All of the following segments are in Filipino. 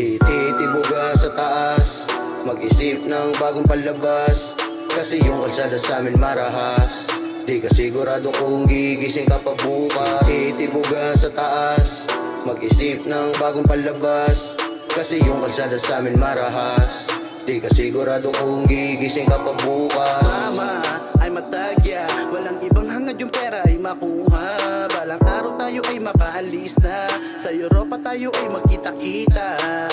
Titibuga sa taas, mag-isip ng bagong palabas, kasi yung kalsada sa amin marahas. Di ka sigurado kung gigising ka pa bukas. Titibuga sa taas, mag-isip ng bagong palabas, kasi yung kalsada sa amin marahas. Di ka sigurado kung gigising ka pa bukas. Mama ay matagya, walang ibang hangad yung pera ay makuha. Balang araw tayo ay makaalis na, sa Europa tayo ay magkita-kita.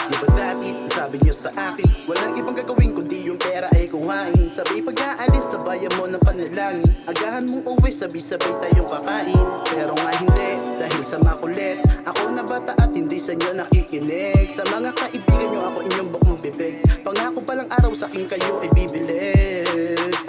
Di ba dati sabi niyo sa akin, walang ibang gagawin kundi yung pera ay kuhain. Sabi pag-aalis, sabayan mo ng panalangin. Agahan mong uwi, sabi-sabay tayong kakain. Pero nga hindi, dahil sa makulit, ako na bata at hindi sa inyo nakikinig. Sa mga kaibigan nyo ako inyong bukong bibig, pangako palang araw sa akin kayo ay bibili.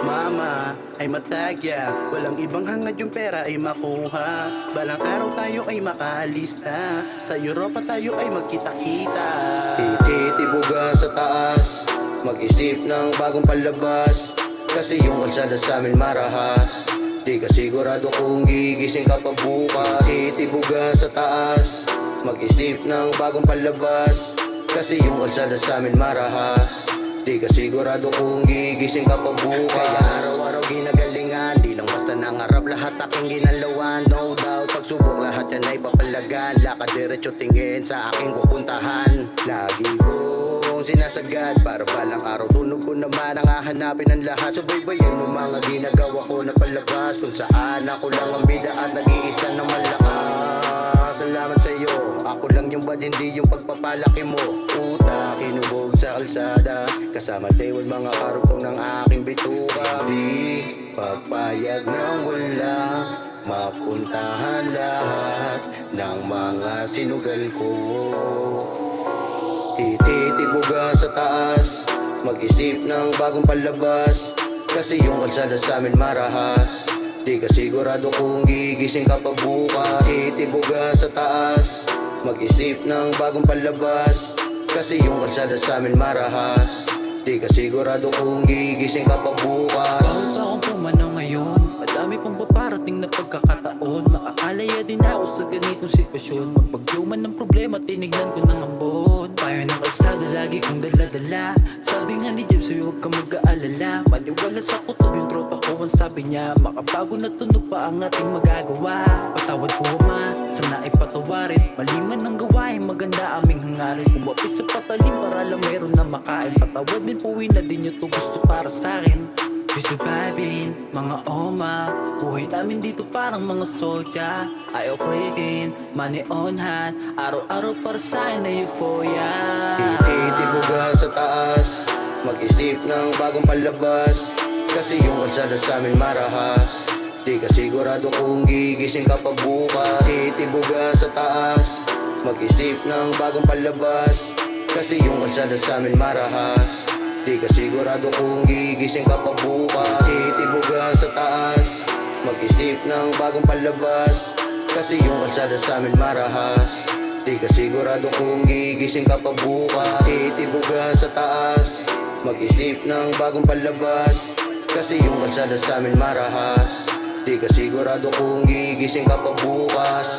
Mama ay matagya, walang ibang hangad yung pera ay makuha. Balang araw tayo ay makaalis na, sa Europa tayo ay magkita-kita. Titibuga sa taas, mag-isip ng bagong palabas, kasi yung kalsada sa amin marahas. Di ka sigurado kung gigising ka pa bukas. Titibuga sa taas, mag-isip ng bagong palabas, kasi yung kalsada sa amin marahas. Di ka sigurado kung gigising ka pa bukas. Kaya araw-araw ginagalingan, di lang basta nangarap, lahat aking ginalawan. No doubt, pagsubok lahat yan ay papalagan. Lakad diretso tingin sa aking pupuntahan. Lagi kong sinasagad, para balang araw tunog ko naman ang hahanapin ng lahat. Subaybayin mo mga ginagawa ko na palabas, kung saan ako lang ang bida at nag-iisa ng malakas. Salamat sa'yo, ako lang yung bad, hindi yung pagpapalaki mo. Utak, kinubog sa kalsada, kasama table mga karugtong ng aking bituka. Di pagpayag ng wala mapuntahan lahat ng mga sinugal ko. Titibuga sa taas, mag-isip ng bagong palabas, kasi yung kalsada sa amin marahas. Di ka sigurado kung gigising ka pa bukas. Titibuga sa taas, mag-isip ng bagong palabas, kasi yung kalsada sa amin marahas. Di ka sigurado kung gigising ka pa bukas. Bawat akong pumanaw ngayon, madami pang paparating na pagkakataon. Makakaalaya din ako sa ganitong sitwasyon. Magbagyo man ng problema, tinignan ko ng ambon. Payo ng kalsada, lagi kong dala-dala. Sabi nga ni James, huwag kang mag-aalala. Maniwala sa kutob yung tropa ko, ang sabi niya, makabago na tunog pa ang ating magagawa. Patawad ko ma, sana ay patawarin. Mali man ang gawain, maganda aming hangarin. Kumapis sa patalim para lang meron na makain. Patawad din, puwi na din yung to gusto para sa'kin. We surviving, mga oma. Buhay namin dito parang mga soldier. Ayaw clicking, money on hand. Araw-araw para sa'kin na euphoria. Titibuga sa taas, mag-isip ng bagong palabas, kasi yung kalsada sa amin marahas. Di ka sigurado kung gigising ka pa bukas. Titibuga sa taas, mag-isip ng bagong palabas, kasi yung kalsada sa amin marahas. Di ka sigurado kung gigising ka pa bukas. Titibuga sa taas, mag-isip ng bagong palabas, kasi yung kalsada sa amin marahas. Di ka sigurado kung gigising ka pa bukas. Titibuga sa taas, mag-isip ng bagong palabas, kasi yung kalsada sa amin marahas. Di ka sigurado kung gigising ka pa bukas.